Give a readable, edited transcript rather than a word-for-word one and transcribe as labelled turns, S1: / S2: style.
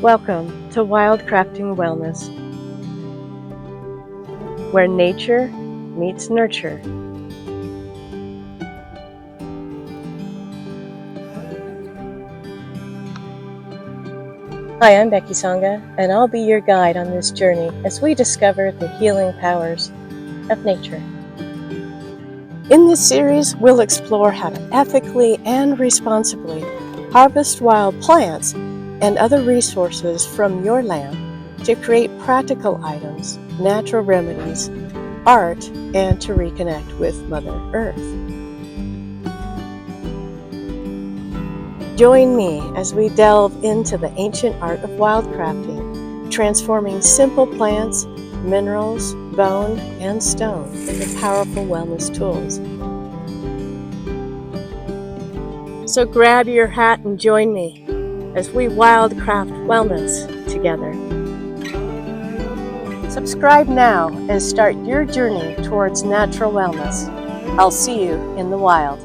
S1: Welcome to Wildcrafting Wellness, where nature meets nurture. Hi, I'm Becky Sangha, and I'll be your guide on this journey as we discover the healing powers of nature. In this series, we'll explore how to ethically and responsibly harvest wild plants and other resources from your land to create practical items, natural remedies, art, and to reconnect with Mother Earth. Join me as we delve into the ancient art of wildcrafting, transforming simple plants, minerals, bone, and stone into powerful wellness tools. So grab your hat and join me as we wildcraft wellness together. Subscribe now and start your journey towards natural wellness. I'll see you in the wild.